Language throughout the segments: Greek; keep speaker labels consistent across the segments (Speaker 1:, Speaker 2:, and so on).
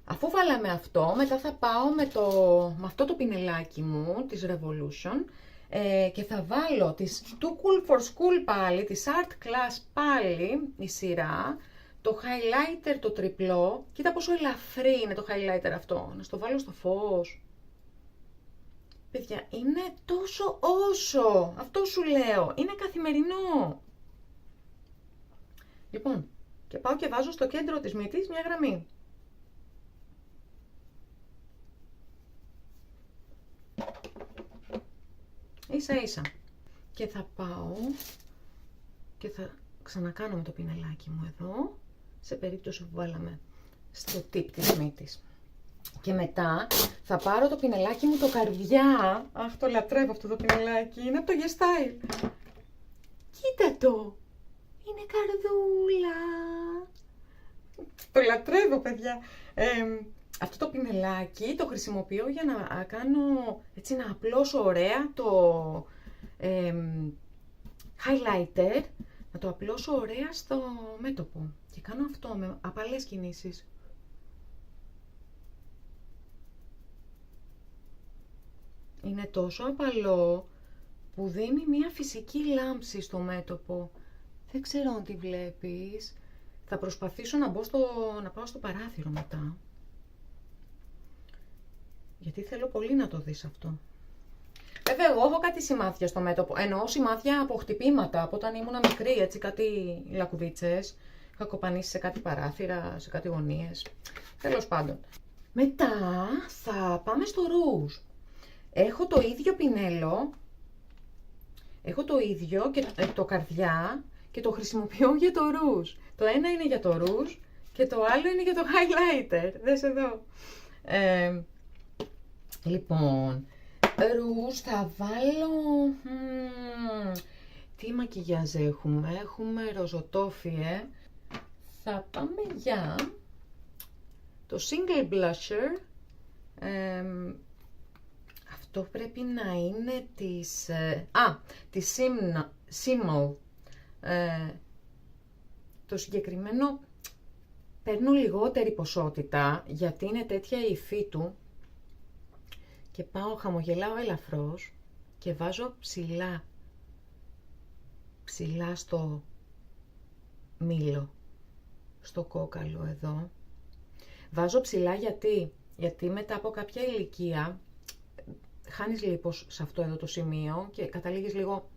Speaker 1: Αφού βάλαμε αυτό, μετά θα πάω με αυτό το πινελάκι μου, της Revolution, και θα βάλω τις Too Cool for School πάλι, της Art Class πάλι, η σειρά, το highlighter το τριπλό. Κοίτα πόσο ελαφρύ είναι το highlighter αυτό. Να στο βάλω στο φως. Παιδιά, είναι τόσο όσο. Αυτό σου λέω. Είναι καθημερινό. Λοιπόν, και πάω και βάζω στο κέντρο της μύτης μια γραμμή. Ίσα ίσα. Και θα πάω και θα ξανακάνω με το πινελάκι μου εδώ, σε περίπτωση που βάλαμε στο tip της μύτης. Και μετά θα πάρω το πινελάκι μου το καρδιά. Αχ, το λατρεύω αυτό το πινελάκι. Είναι από το YesStyle. Κοίτα το. Είναι καρδούλα. Το λατρεύω, παιδιά. Αυτό το πινελάκι το χρησιμοποιώ για να κάνω, έτσι, να απλώσω ωραία το highlighter. Να το απλώσω ωραία στο μέτωπο. Και κάνω αυτό με απαλές κινήσεις. Είναι τόσο απαλό που δίνει μια φυσική λάμψη στο μέτωπο. Δεν ξέρω αν τη βλέπεις. Θα προσπαθήσω να πάω στο παράθυρο μετά. Γιατί θέλω πολύ να το δεις αυτό. Βέβαια, εγώ έχω κάτι σημάδια στο μέτωπο. Εννοώ σημάδια από χτυπήματα, από όταν ήμουν μικρή, έτσι, κάτι λακκουδίτσες. Είχα κοπανίσει σε κάτι παράθυρα, σε κάτι γωνίες. Τέλος πάντων. Μετά θα πάμε στο ρούζ. Έχω το ίδιο πινέλο. Έχω το ίδιο και το καρδιά και το χρησιμοποιώ για το ρούζ. Το ένα είναι για το ρούζ και το άλλο είναι για το highlighter. Δες εδώ. Λοιπόν, ρούζ θα βάλω... Τι μακιγιάζ έχουμε? Έχουμε ροζοτόφιε. Θα πάμε για το single blusher. Αυτό πρέπει να είναι της Simmel. Το συγκεκριμένο παίρνω λιγότερη ποσότητα γιατί είναι τέτοια η υφή του και χαμογελάω ελαφρώς και βάζω ψηλά στο μήλο, στο κόκαλο εδώ. Βάζω ψηλά γιατί μετά από κάποια ηλικία χάνεις λίπος σε αυτό εδώ το σημείο και καταλήγεις λίγο...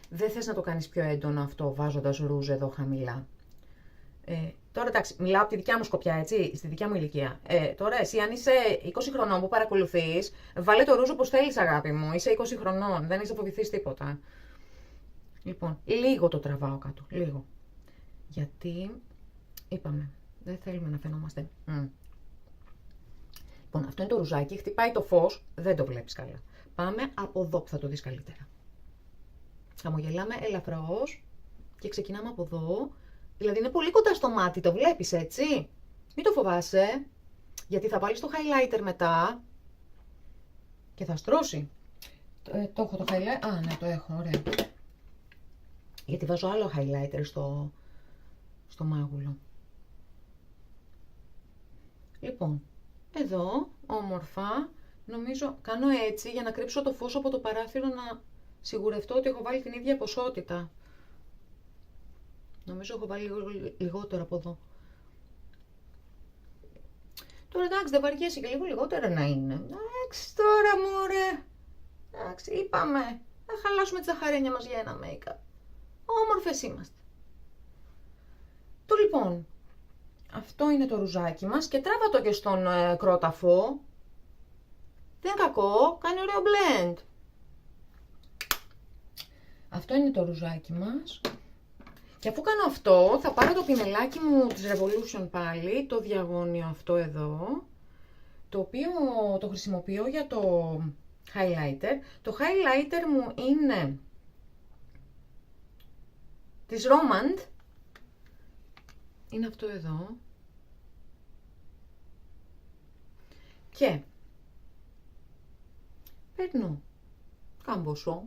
Speaker 1: Δεν θες να το κάνεις πιο έντονο αυτό βάζοντας ρούζ εδώ χαμηλά. Τώρα εντάξει, μιλάω από τη δικιά μου σκοπιά, έτσι, στη δικιά μου ηλικία. Τώρα εσύ αν είσαι 20 χρονών που παρακολουθείς, βάλε το ρούζ όπως θέλεις, αγάπη μου. Είσαι 20 χρονών, δεν είσαι φοβηθείς τίποτα. Λοιπόν, λίγο το τραβάω κάτω, λίγο. Γιατί, είπαμε, δεν θέλουμε να φαινόμαστε. Λοιπόν, αυτό είναι το ρουζάκι, χτυπάει το φως, δεν το βλέπεις καλά. Πάμε από εδώ που θα το δεις καλύτερα. Χαμογελάμε ελαφρώς και ξεκινάμε από εδώ. Δηλαδή είναι πολύ κοντά στο μάτι, το βλέπεις, έτσι. Μην το φοβάσαι, γιατί θα βάλεις το highlighter μετά και θα στρώσει. Το έχω το highlighter, ναι, το έχω, ωραία. Γιατί βάζω άλλο highlighter στο μάγουλο. Λοιπόν, εδώ, όμορφα, νομίζω κάνω έτσι για να κρύψω το φως από το παράθυρο, να σιγουρευτώ ότι έχω βάλει την ίδια ποσότητα. Νομίζω έχω βάλει λιγότερο από εδώ. Τώρα εντάξει, δεν βαριέσαι και λίγο λιγότερο να είναι. Εντάξει τώρα, μωρέ. Εντάξει, είπαμε. Θα χαλάσουμε τη ζαχαρένια μας για ένα make-up. Όμορφες είμαστε. Το λοιπόν, αυτό είναι το ρουζάκι μας και τράβα το και στον κρόταφο. Δεν είναι κακό, κάνει ωραίο blend. Αυτό είναι το ρουζάκι μας. Και αφού κάνω αυτό, θα πάρω το πινελάκι μου της Revolution πάλι, το διαγώνιο αυτό εδώ, το οποίο το χρησιμοποιώ για το highlighter. Το highlighter μου είναι της Romand. Είναι αυτό εδώ. Και παίρνω κάμποσο,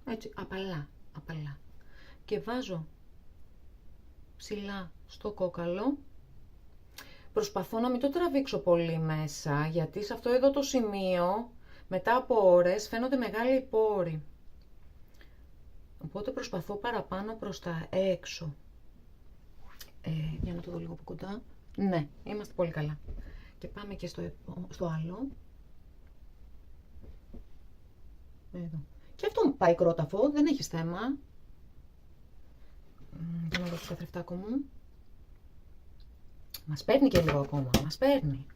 Speaker 1: έτσι, απαλά. Και βάζω ψηλά στο κόκαλο. προσπαθώ να μην το τραβήξω πολύ μέσα, γιατί σε αυτό εδώ το σημείο, μετά από ώρες, φαίνονται μεγάλοι οι πόροι. Οπότε προσπαθώ παραπάνω προς τα έξω. Για να το δω λίγο από κοντά. Ναι, είμαστε πολύ καλά. Και πάμε και στο άλλο. Εδώ. Και αυτό πάει κρόταφο, δεν έχει θέμα. Για να δω το καθρεφτάκο μου. Μας παίρνει και λίγο ακόμα, μας παίρνει.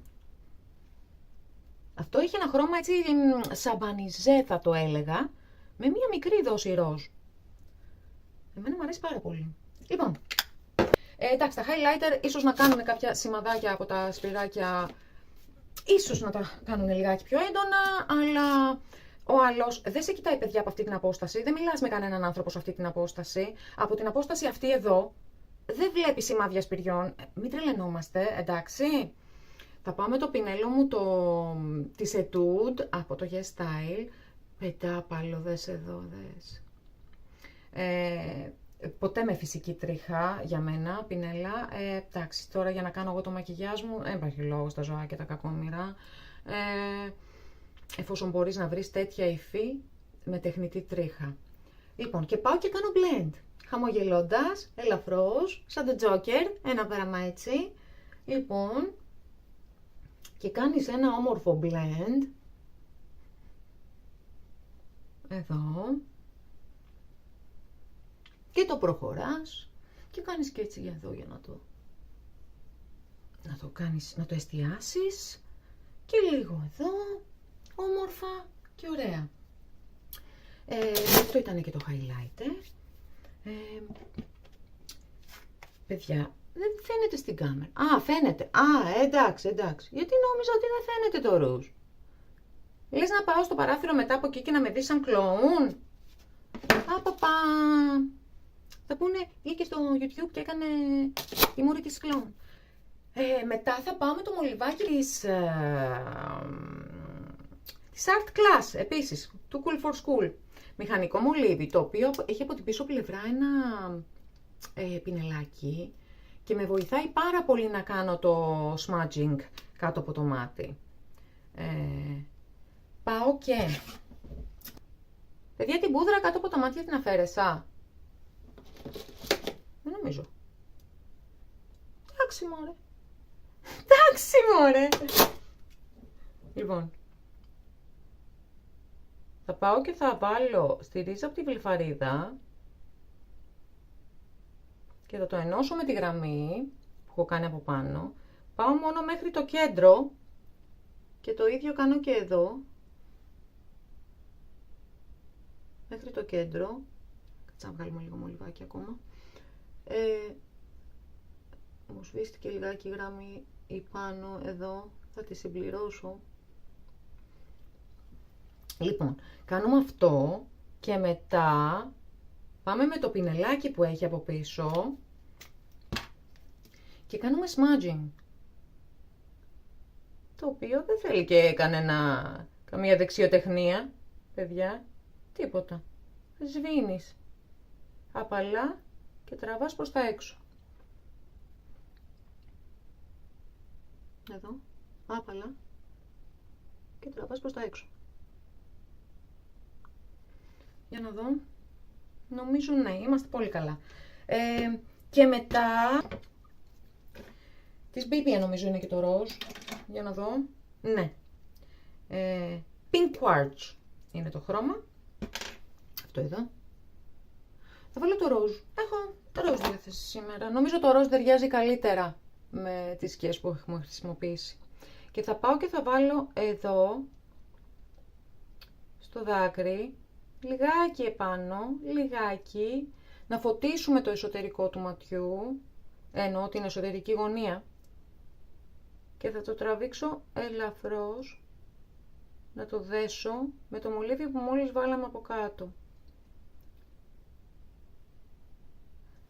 Speaker 1: Αυτό έχει ένα χρώμα έτσι σαμπανιζέ θα το έλεγα, με μία μικρή δόση ροζ. Εμένα μου αρέσει πάρα πολύ. Λοιπόν, εντάξει, τα highlighter ίσως να κάνουν κάποια σημαδάκια από τα σπυράκια, ίσως να τα κάνουν λιγάκι πιο έντονα, αλλά ο άλλος δεν σε κοιτάει παιδιά από αυτή την απόσταση, δεν μιλάς με κανέναν άνθρωπο σε αυτή την απόσταση. Από την απόσταση αυτή εδώ, δεν βλέπει σημάδια σπυριών, μην τρελαινόμαστε, εντάξει. Θα πάω με το πινέλο μου της Etude από το Yes Style. Πεντάπαλο, δες εδώ, δες. Ποτέ με φυσική τρίχα για μένα, πινέλα. Εντάξει, τώρα για να κάνω εγώ το μακιγιάζ μου, δεν υπάρχει λόγος τα ζωάκια τα κακόμοιρα. Εφόσον μπορείς να βρεις τέτοια υφή με τεχνητή τρίχα. Λοιπόν, και πάω και κάνω blend. Χαμογελώντας, ελαφρώς, σαν το Joker, ένα πράγμα έτσι. Λοιπόν, και κάνεις ένα όμορφο blend. Εδώ. Και το προχωράς και κάνεις και έτσι για εδώ για να το κάνεις, να το εστιάσεις και λίγο εδώ, όμορφα και ωραία. Αυτό ήταν και το highlighter. Παιδιά, δεν φαίνεται στην κάμερα. Α, φαίνεται. Α, εντάξει. Γιατί νόμιζα ότι δεν φαίνεται το ρούζ. Λες να πάω στο παράθυρο μετά από εκεί και να με δεις σαν κλόουν. Παπα. Θα πούνε, βγήκε στο YouTube και έκανε η μούρη της κλόουν. Μετά θα πάω με το μολυβάκι της Art Class, επίσης, του Cool for School. Μηχανικό μολύβι, το οποίο έχει από την πίσω πλευρά ένα πινελάκι και με βοηθάει πάρα πολύ να κάνω το smudging κάτω από το μάτι. Πάω και... Παιδιά, την πούδρα κάτω από τα μάτια την αφαίρεσα. Δεν νομίζω. Εντάξει μωρέ. Λοιπόν. Θα πάω και θα βάλω στη ρίζα από τη βλυφαρίδα και θα το ενώσω με τη γραμμή που έχω κάνει από πάνω. Πάω μόνο μέχρι το κέντρο και το ίδιο κάνω και εδώ. Μέχρι το κέντρο. Κάτσε να βγάλουμε λίγο μολυβάκι ακόμα. Μου σβήστηκε λιγάκι η γραμμή ή πάνω εδώ. Θα τη συμπληρώσω. Λοιπόν, κάνουμε αυτό και μετά πάμε με το πινελάκι που έχει από πίσω και κάνουμε smudging. Το οποίο δεν θέλει και καμία δεξιοτεχνία, παιδιά, τίποτα. Σβήνεις απαλά και τραβάς προς τα έξω. Εδώ, άπαλα και τραβάς προς τα έξω. Για να δω. Νομίζω ναι, είμαστε πολύ καλά. Και μετά της BB νομίζω είναι και το ροζ. Για να δω. Ναι. Pink Quartz είναι το χρώμα. Αυτό εδώ. Θα βάλω το ροζ. Έχω το ροζ διάθεση σήμερα. Νομίζω το ροζ ταιριάζει καλύτερα με τις σκιές που έχουμε χρησιμοποιήσει. Και θα πάω και θα βάλω εδώ στο δάκρυ λιγάκι επάνω, λιγάκι, να φωτίσουμε το εσωτερικό του ματιού, εννοώ την εσωτερική γωνία, και θα το τραβήξω ελαφρώς, να το δέσω με το μολύβι που μόλις βάλαμε από κάτω.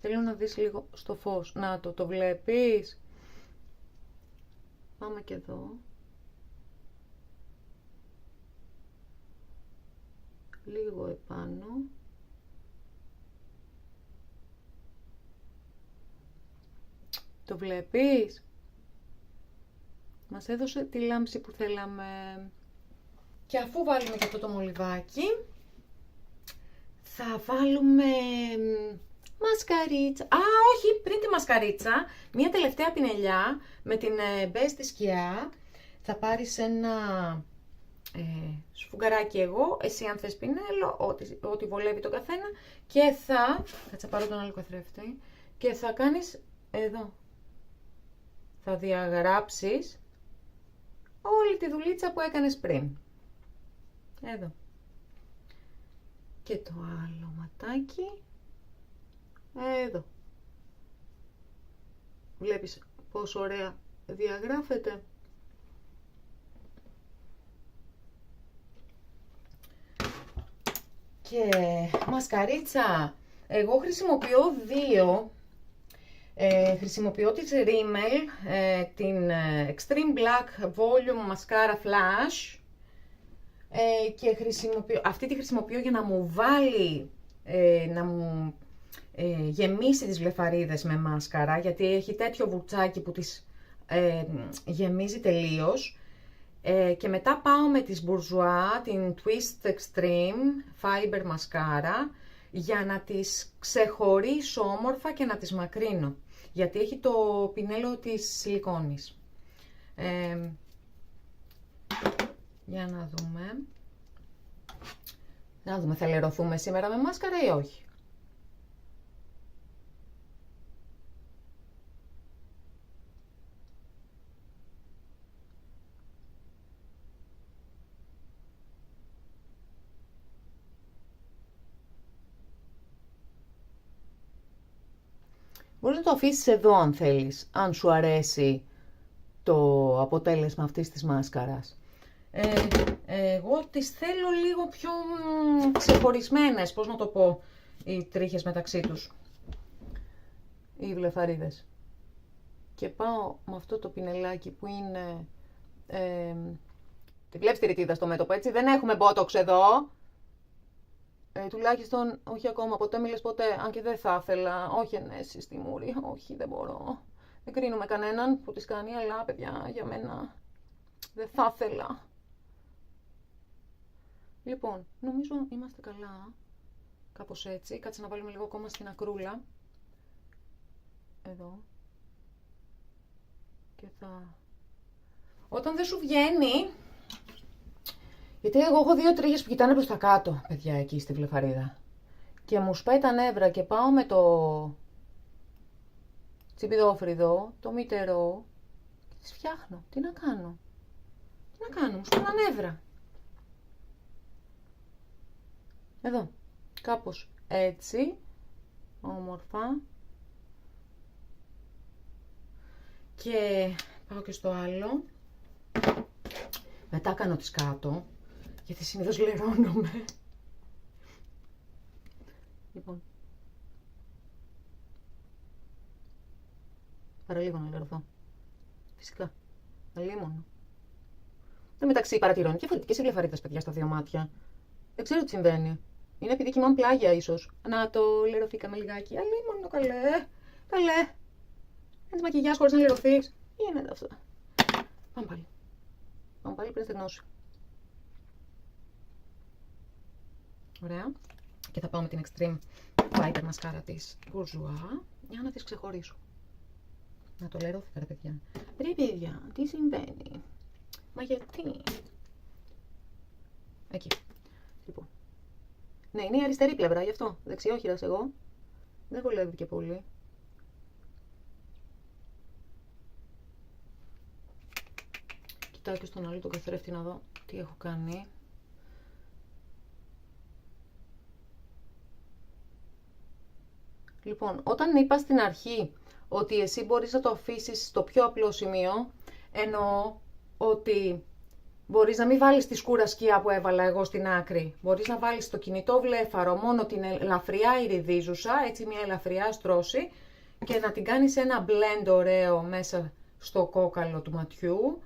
Speaker 1: Θέλω να δεις λίγο στο φως. Να το βλέπεις. Πάμε και εδώ. Λίγο επάνω. Το βλέπεις. Μας έδωσε τη λάμψη που θέλαμε. Και αφού βάλουμε και αυτό το μολυβάκι, θα βάλουμε μασκαρίτσα. Α, όχι, πριν τη μασκαρίτσα, μια τελευταία πινελιά με την μπέζ τη σκιά. Θα πάρεις ένα σφουγγαράκι εγώ, εσύ αν θες πινέλο, ό,τι βολεύει τον καθένα. Και θα πάρω τον άλλο καθρέφτη και θα κάνεις εδώ. Θα διαγράψεις όλη τη δουλίτσα που έκανες πριν. Εδώ. Και το άλλο ματάκι. Εδώ. Βλέπεις πόσο ωραία διαγράφεται. Και μασκαρίτσα. Εγώ χρησιμοποιώ δύο. Χρησιμοποιώ τη Rimmel, την Extreme Black Volume Mascara Flash και αυτή τη χρησιμοποιώ για να μου βάλει, να μου γεμίσει τις βλεφαρίδες με μάσκαρα, γιατί έχει τέτοιο βουρτσάκι που τις γεμίζει τελείως. Και μετά πάω με τη Bourjois, την Twist Extreme Fiber Mascara, για να τις ξεχωρίσω όμορφα και να τις μακρύνω, γιατί έχει το πινέλο της σιλικόνης. Για να δούμε. Να δούμε, θα λερωθούμε σήμερα με μάσκαρα ή όχι. Μπορείς να το αφήσεις εδώ αν θέλεις, αν σου αρέσει το αποτέλεσμα αυτής της μάσκαρας. Εγώ τις θέλω λίγο πιο ξεχωρισμένες, πώς να το πω, οι τρίχες μεταξύ τους, οι βλεφαρίδες. Και πάω με αυτό το πινελάκι που είναι, τη βλέπεις τη ρητίδα στο μέτωπο, έτσι, δεν έχουμε μπότοξ εδώ. Τουλάχιστον, όχι ακόμα, ποτέ μη λες ποτέ, αν και δεν θα ήθελα, όχι ενέσεις στη μούρη, όχι δεν μπορώ. Δεν κρίνουμε κανέναν που τις κάνει, αλλά παιδιά, για μένα δεν θα ήθελα. Λοιπόν, νομίζω είμαστε καλά, κάπως έτσι, κάτσε να βάλουμε λίγο ακόμα στην ακρούλα. Εδώ. Και θα... Όταν δεν σου βγαίνει... Γιατί εγώ έχω δύο τρίχες που κοιτάνε προς τα κάτω, παιδιά, εκεί στη βλεφαρίδα. Και μου σπάει τα νεύρα και πάω με το τσιμπιδόφρυδο, το μητερό, και τις φτιάχνω. Τι να κάνω. Τι να κάνω, μου σπάει τα νεύρα. Εδώ, κάπως έτσι, όμορφα. Και πάω και στο άλλο. Μετά κάνω τις κάτω. Γιατί συνήθως λερώνομαι. Λοιπόν. Παραλίγο να λερωθώ. Φυσικά. Αλίμονο. Εν μεταξύ παρατηρώνει διαφορετικές οι βλεφαρίδες, παιδιά, στα δύο μάτια. Δεν ξέρω τι συμβαίνει. Είναι επειδή κοιμάμαι πλάγια, ίσως. Να το λερωθήκαμε λιγάκι. Αλίμονο, καλέ. Καλέ. Κάνεις μακιγιάζ χωρίς να λερωθείς. Γίνεται αυτό. Πάμε πάλι. Πάμε πάλι πριν στεγνώσει. Ωραία. Και θα πάω με την Extreme Fiber μασκάρα της Bourjois για να τις ξεχωρίσω. Να το λερώθηκα, ρε παιδιά. Ρε παιδιά, τι συμβαίνει. Μα γιατί. Εκεί. Λοιπόν. Ναι, είναι η αριστερή πλευρά, γι' αυτό. Δεξιόχειρας εγώ. Δεν βολεύει και πολύ. Κοιτάω και στον άλλο τον καθρέφτη να δω τι έχω κάνει. Λοιπόν, όταν είπα στην αρχή ότι εσύ μπορείς να το αφήσεις στο πιο απλό σημείο, εννοώ ότι μπορείς να μην βάλεις τη σκούρα σκιά που έβαλα εγώ στην άκρη. Μπορείς να βάλεις στο κινητό βλέφαρο μόνο την ελαφριά ιριδίζουσα, έτσι μια ελαφριά στρώση, και να την κάνεις ένα blend ωραίο μέσα στο κόκαλο του ματιού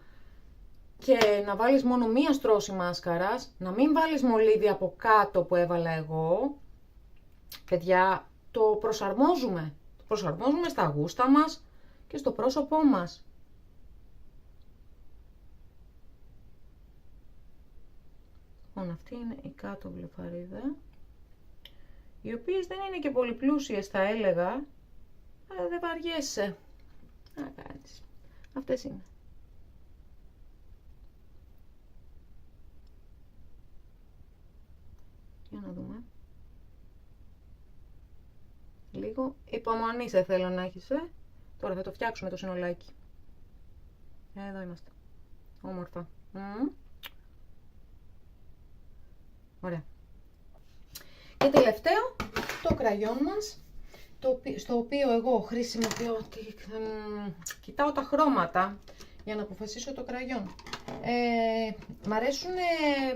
Speaker 1: και να βάλεις μόνο μία στρώση μάσκαρας, να μην βάλεις μολύβι από κάτω που έβαλα εγώ. Παιδιά, το προσαρμόζουμε. Το προσαρμόζουμε στα γούστα μας και στο πρόσωπό μας. Λοιπόν, αυτή είναι η κάτω βλεφαρίδα, οι οποίες δεν είναι και πολύ πλούσιες θα έλεγα, αλλά δεν βαριέσαι να κάνεις. Αυτές είναι. Για να δούμε. Λίγο υπομονή σε θέλω να έχεις, Τώρα θα το φτιάξουμε το συνολάκι. Εδώ είμαστε. Όμορφα. Ωραία. Και τελευταίο, το κραγιόν μας, στο οποίο εγώ χρησιμοποιώ, κοιτάω τα χρώματα για να αποφασίσω το κραγιόν. Μ' αρέσουν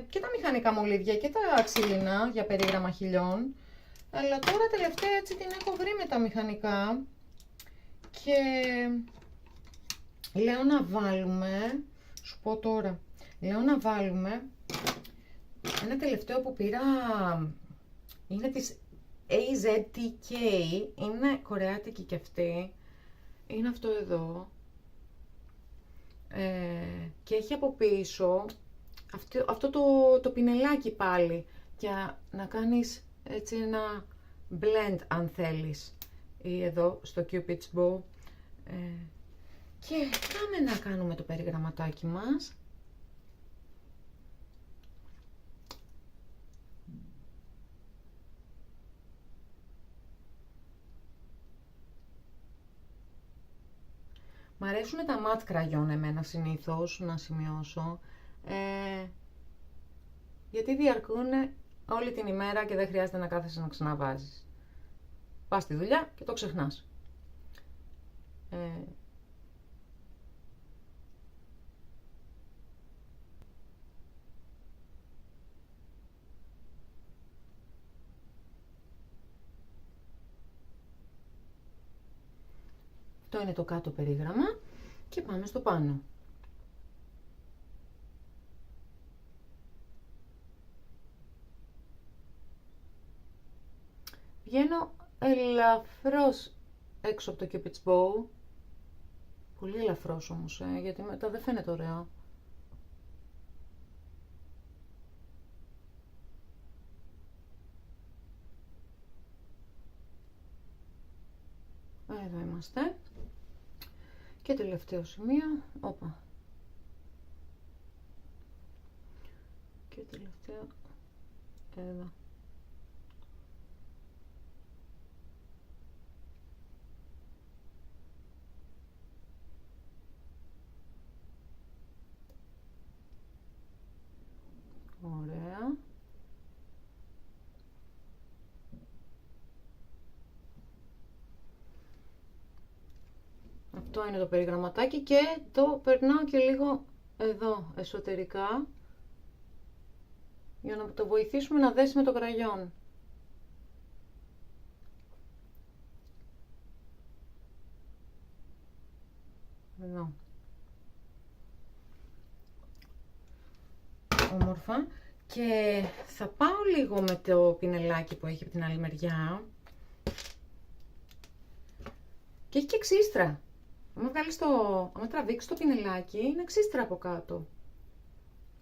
Speaker 1: και τα μηχανικά μολύβια και τα ξύλινα για περίγραμμα χιλιών, αλλά τώρα τελευταία έτσι την έχω βρει με τα μηχανικά και λέω να βάλουμε, σου πω τώρα, λέω να βάλουμε ένα τελευταίο που πήρα, είναι της AZTK, είναι κορεάτικη και αυτή, είναι αυτό εδώ, και έχει από πίσω αυτό το πινελάκι πάλι, για να κάνεις έτσι ένα blend αν θέλεις, ή εδώ στο Cupid's Bow, και πάμε να κάνουμε το περιγραμματάκι μας. Μ' αρέσουν τα ματ κραγιόν εμένα συνήθως, να σημειώσω, γιατί διαρκούν όλη την ημέρα και δεν χρειάζεται να κάθεσαι να ξαναβάζεις. Πας στη δουλειά και το ξεχνάς. Αυτό είναι το κάτω περίγραμμα και πάμε στο πάνω. Βγαίνω ελαφρώς έξω από το Cupid's Bow, πολύ ελαφρώς όμως, γιατί μετά δεν φαίνεται ωραίο. Εδώ είμαστε. Και τελευταίο σημείο, όπα. Και τελευταίο, εδώ. Ωραία. Αυτό είναι το περιγραμματάκι και το περνάω και λίγο εδώ εσωτερικά για να το βοηθήσουμε να δέσει με το κραγιόν. Εδώ. Όμορφα. Και θα πάω λίγο με το πινελάκι που έχει από την άλλη μεριά. Και έχει και ξύστρα. Άμα τραβήξεις το πινελάκι, είναι ξύστρα από κάτω.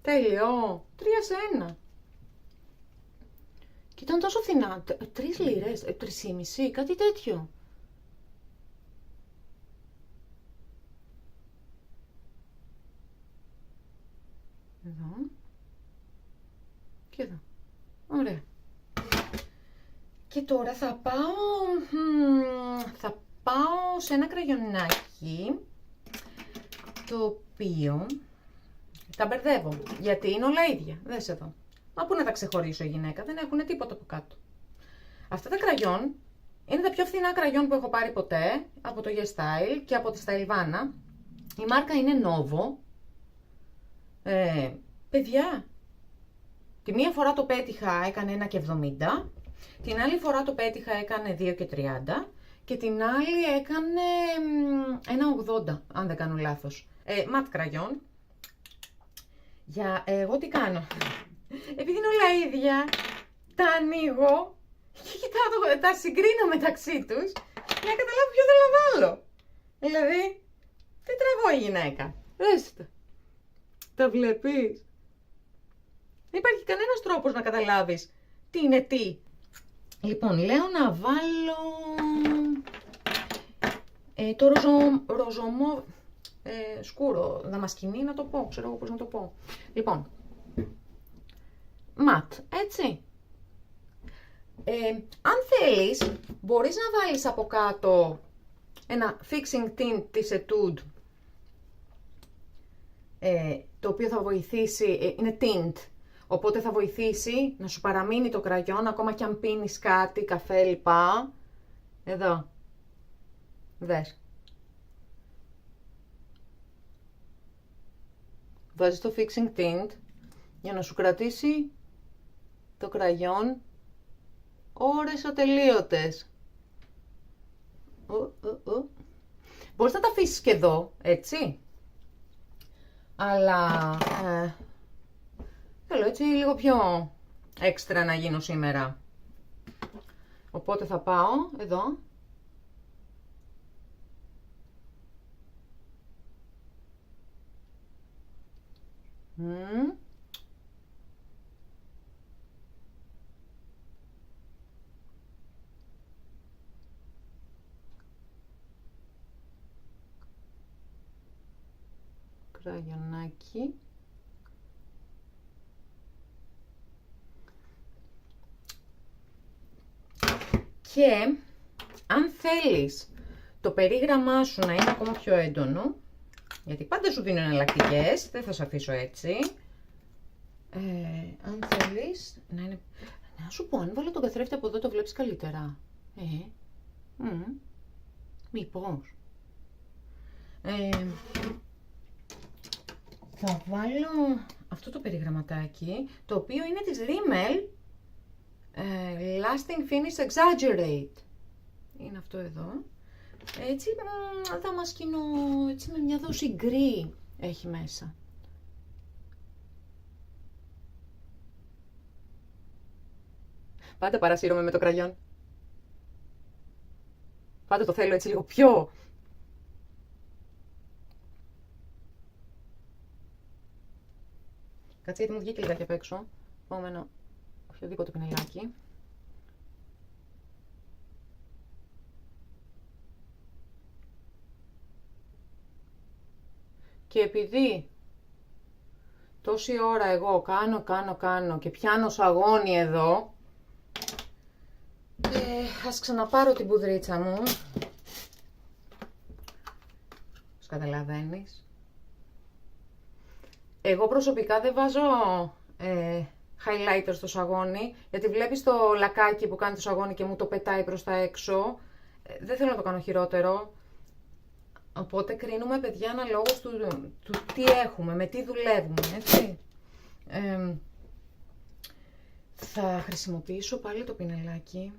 Speaker 1: Τέλειο. 3 σε 1. Και ήταν τόσο φθηνά. 3 λίρες, 3,5, κάτι τέτοιο. Εδώ. Και εδώ. Ωραία. Και τώρα θα πάω σε ένα κραγιονάκι, το οποίο τα μπερδεύω, γιατί είναι όλα ίδια. Δες εδώ. Μα πού να τα ξεχωρίσω, γυναίκα, δεν έχουν τίποτα από κάτω. Αυτά τα κραγιόν είναι τα πιο φθηνά κραγιόν που έχω πάρει ποτέ, από το YesStyle και από τη Stylevana. Η μάρκα είναι Novo. Παιδιά, τη μία φορά το πέτυχα έκανε 1,70, την άλλη φορά το πέτυχα έκανε 2,30 και την άλλη έκανε 1,80, αν δεν κάνω λάθος. Ματ κραγιόν. Εγώ τι κάνω, επειδή είναι όλα ίδια, τα ανοίγω και κοιτάω, τα συγκρίνω μεταξύ τους για να καταλάβω ποιο θέλω να βάλω. Δηλαδή, τι τραβώ η γυναίκα. Δες το. Τα βλέπεις. Δεν υπάρχει κανένας τρόπος να καταλάβεις τι είναι τι. Λοιπόν, λέω να βάλω το ροζομό σκούρο, δαμασκηνή να το πω, ξέρω εγώ πώς να το πω. Λοιπόν, ματ, έτσι. Αν θέλεις, μπορείς να βάλεις από κάτω ένα fixing tint της Etude, το οποίο θα βοηθήσει, είναι tint, οπότε θα βοηθήσει να σου παραμείνει το κραγιόν, ακόμα και αν πίνεις κάτι, καφέ, λοιπά. Εδώ, δες. Βάζεις το fixing tint για να σου κρατήσει το κραγιόν ώρες ατελείωτες. Μπορείς να τα αφήσεις και εδώ, έτσι. Αλλά θέλω έτσι λίγο πιο έξτρα να γίνω σήμερα. Οπότε θα πάω εδώ. Κραγιονάκι. Και αν θέλεις το περίγραμμά σου να είναι ακόμα πιο έντονο, γιατί πάντα σου δίνω εναλλακτικές, δεν θα σε αφήσω έτσι. Αν θέλεις να είναι... Να σου πω, αν βάλω τον καθρέφτη από εδώ το βλέπεις καλύτερα. Μήπως. Θα βάλω αυτό το περιγραμματάκι, το οποίο είναι της Rimmel, Lasting Finish Exaggerate. Είναι αυτό εδώ. Έτσι, δαμασκηνό, έτσι με μια δόση γκρι έχει μέσα. Πάντα παρασύρωμαι με το κραγιόν. Πάντα το θέλω έτσι λίγο πιο... Κάτσε γιατί μου βγήκε λιγάκι απ' έξω. Επόμενο, οποιοδήποτε πινελάκι. Και επειδή τόση ώρα εγώ κάνω και πιάνω σαγόνι εδώ, ας ξαναπάρω την πουδρίτσα μου. Καταλαβαίνεις. Εγώ προσωπικά δεν βάζω highlighter στο σαγόνι, γιατί βλέπεις το λακάκι που κάνει το σαγόνι και μου το πετάει προς τα έξω. Δεν θέλω να το κάνω χειρότερο. Οπότε κρίνουμε, παιδιά, αναλόγως του τι έχουμε, με τι δουλεύουμε, έτσι. Θα χρησιμοποιήσω πάλι το πινελάκι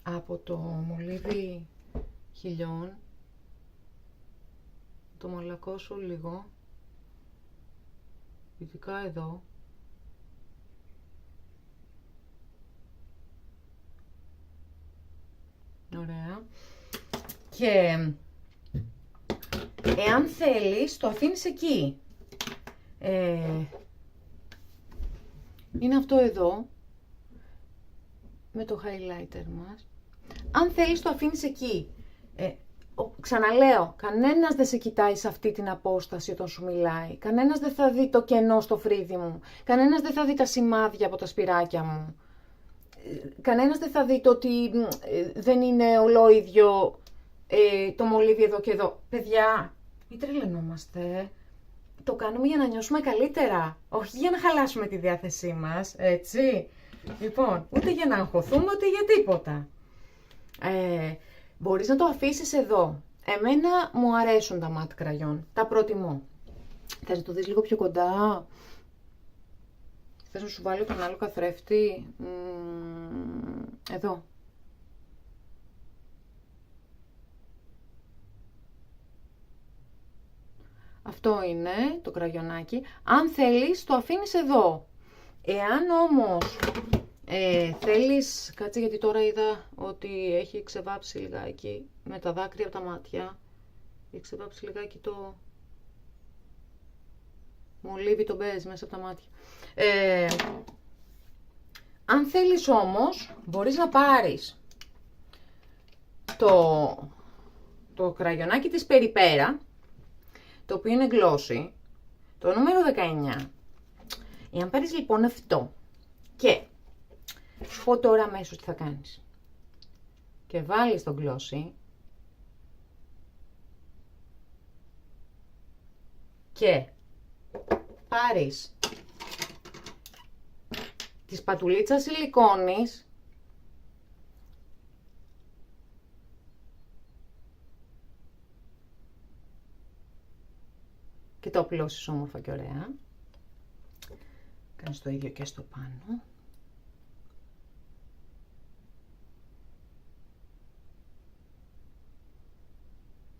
Speaker 1: από το μολύβι χιλιών. Το μαλακώσω λίγο, ειδικά εδώ. Ωραία. Και εάν θέλεις, το αφήνεις εκεί. Είναι αυτό εδώ, με το highlighter μας. Αν θέλεις, το αφήνεις εκεί. Ξαναλέω, κανένας δεν σε κοιτάει σε αυτή την απόσταση όταν σου μιλάει. Κανένας δεν θα δει το κενό στο φρύδι μου. Κανένας δεν θα δει τα σημάδια από τα σπυράκια μου. Κανένας δεν θα δει το ότι δεν είναι ολόιδιο το μολύβι εδώ και εδώ. Παιδιά, μην τρελαινόμαστε. Το κάνουμε για να νιώσουμε καλύτερα. Όχι για να χαλάσουμε τη διάθεσή μας, έτσι. Λοιπόν, ούτε για να αγχωθούμε, ούτε για τίποτα. Μπορείς να το αφήσεις εδώ. Εμένα μου αρέσουν τα matte κραγιόν. Τα προτιμώ. Θες να το δεις λίγο πιο κοντά? Θες να σου βάλω τον άλλο καθρέφτη? Εδώ. Αυτό είναι το κραγιονάκι. Αν θέλεις, το αφήνεις εδώ. Εάν όμως θέλεις, κάτσε γιατί τώρα είδα ότι έχει ξεβάψει λιγάκι με τα δάκρυα από τα μάτια. Έχει ξεβάψει λιγάκι το... Μου λείπει το μπέζ μέσα από τα μάτια. Αν θέλεις όμως, μπορείς να πάρεις το κραγιονάκι της Περιπέρα, το οποίο είναι glossy, το νούμερο 19. Εάν πάρεις λοιπόν αυτό και σου πω τώρα αμέσως τι θα κάνεις και βάλεις το glossy και πάρεις τη σπατουλίτσα σιλικόνης και το απλώσεις όμορφα και ωραία. Κάνεις το ίδιο και στο πάνω.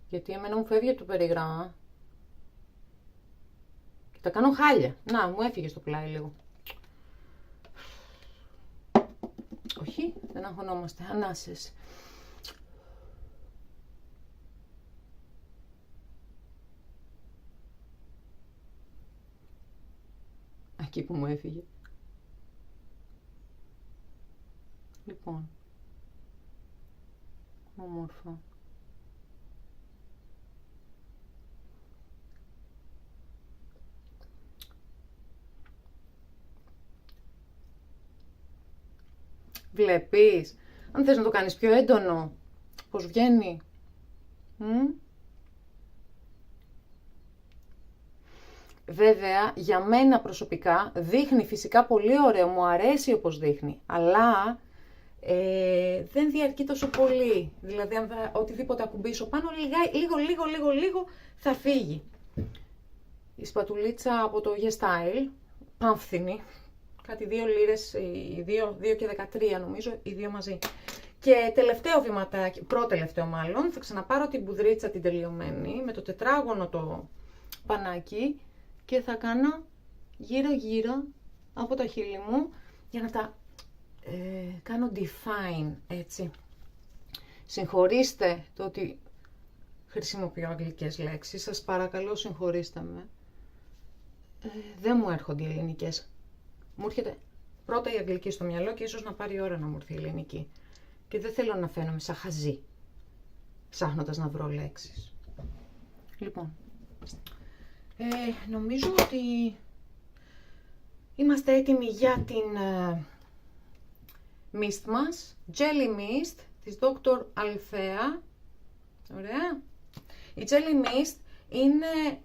Speaker 1: Γιατί εμένα μου φεύγει από το περιγράμμα. Και τα κάνω χάλια. Να, μου έφυγε στο πλάι λίγο. Όχι, δεν αγχωνόμαστε. Ανάσες. Εκεί που μου έφυγε. Λοιπόν. Όμορφα. Βλέπεις, αν θες να το κάνεις πιο έντονο, πώς βγαίνει. Βέβαια, για μένα προσωπικά δείχνει φυσικά πολύ ωραίο, μου αρέσει όπως δείχνει, αλλά δεν διαρκεί τόσο πολύ. Δηλαδή, αν οτιδήποτε ακουμπήσω πάνω, λίγο θα φύγει. Η σπατουλίτσα από το YesStyle, πανφθηνή, κάτι 2 λίρες, 2 και 13 νομίζω, οι δύο μαζί. Και τελευταίο βηματάκι, πρώτο-τελευταίο μάλλον, θα ξαναπάρω την πουδρίτσα την τελειωμένη, με το τετράγωνο το πανάκι και θα κάνω γύρω-γύρω από τα χείλη μου για να τα κάνω define, έτσι. Συγχωρήστε το ότι χρησιμοποιώ αγγλικές λέξεις, σας παρακαλώ συγχωρήστε με. Δεν μου έρχονται οι ελληνικές. Μου έρχεται πρώτα η αγγλική στο μυαλό και ίσως να πάρει ώρα να μου έρθει η ελληνική. Και δεν θέλω να φαίνομαι σαν χαζή, ψάχνοντας να βρω λέξεις. Λοιπόν, νομίζω ότι είμαστε έτοιμοι για την mist μας. Jelly Mist της Dr. Althea. Ωραία. Η Jelly Mist είναι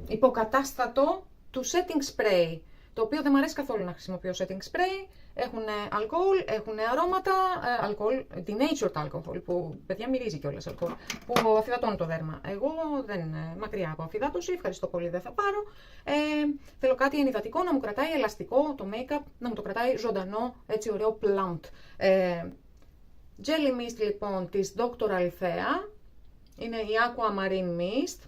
Speaker 1: υποκατάστατο του setting spray, το οποίο δεν μου αρέσει καθόλου να χρησιμοποιώ setting spray. Έχουν αλκοόλ, έχουν αρώματα, αλκοόλ, denatured alcohol, που παιδιά μυρίζει κιόλας αλκοόλ, που αφυδατώνει το δέρμα. Εγώ δεν, μακριά από αφυδάτωση, ευχαριστώ πολύ, δεν θα πάρω. Θέλω κάτι ενυδατικό, να μου κρατάει ελαστικό το make-up, να μου το κρατάει ζωντανό, έτσι ωραίο plump. Jelly Mist λοιπόν της Dr. Althea, είναι η Aquamarine Mist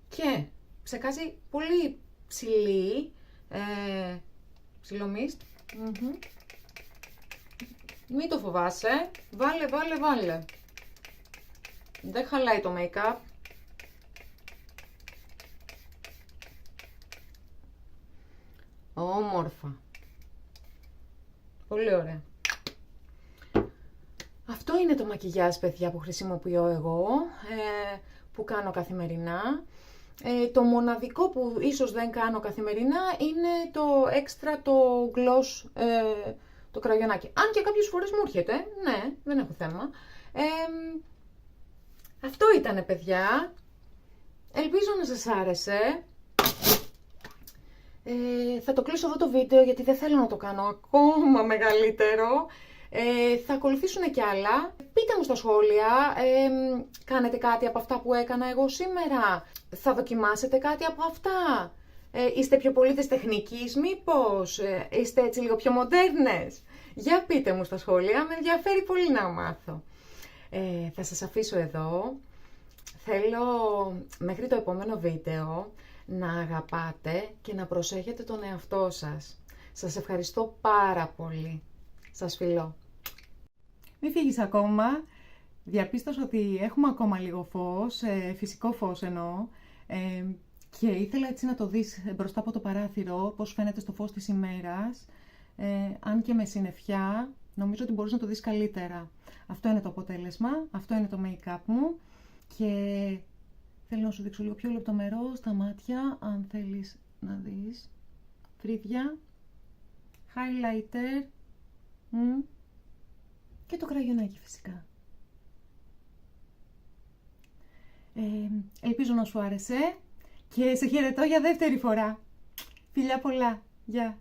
Speaker 1: και ψεκάζει πολύ ψηλή, ψηλό mist. Μην το φοβάσαι, βάλε. Δεν χαλάει το make-up. Όμορφα. Πολύ ωραία. Αυτό είναι το μακιγιάζ, παιδιά, που χρησιμοποιώ εγώ, που κάνω καθημερινά. Το μοναδικό που ίσως δεν κάνω καθημερινά είναι το έξτρα, το gloss, το κραγιονάκι. Αν και κάποιες φορές μου έρχεται, ναι, δεν έχω θέμα. Αυτό ήτανε, παιδιά. Ελπίζω να σας άρεσε. Θα το κλείσω εδώ το βίντεο γιατί δεν θέλω να το κάνω ακόμα μεγαλύτερο. Θα ακολουθήσουν κι άλλα. Πείτε μου στα σχόλια, κάνετε κάτι από αυτά που έκανα εγώ σήμερα. Θα δοκιμάσετε κάτι από αυτά. Είστε πιο πολύ της τεχνικής μήπως. Είστε έτσι λίγο πιο μοντέρνες. Για πείτε μου στα σχόλια, με ενδιαφέρει πολύ να μάθω. Θα σας αφήσω εδώ. Θέλω μέχρι το επόμενο βίντεο να αγαπάτε και να προσέχετε τον εαυτό σας. Σας ευχαριστώ πάρα πολύ. Σας φιλώ. Μην φύγεις ακόμα,
Speaker 2: Διαπίστωσα ότι έχουμε ακόμα λίγο φως, φυσικό φως εννοώ, και ήθελα έτσι να το δεις μπροστά από το παράθυρο, πώς φαίνεται στο φως της ημέρας, αν και με συννεφιά, νομίζω ότι μπορείς να το δεις καλύτερα. Αυτό είναι το αποτέλεσμα, αυτό είναι το make-up μου και θέλω να σου δείξω λίγο πιο λεπτομερό στα μάτια, αν θέλεις να δεις. Φρύδια, highlighter και το κραγιονάκι φυσικά. Ελπίζω να σου άρεσε και σε χαιρετώ για δεύτερη φορά. Φιλιά πολλά. Γεια.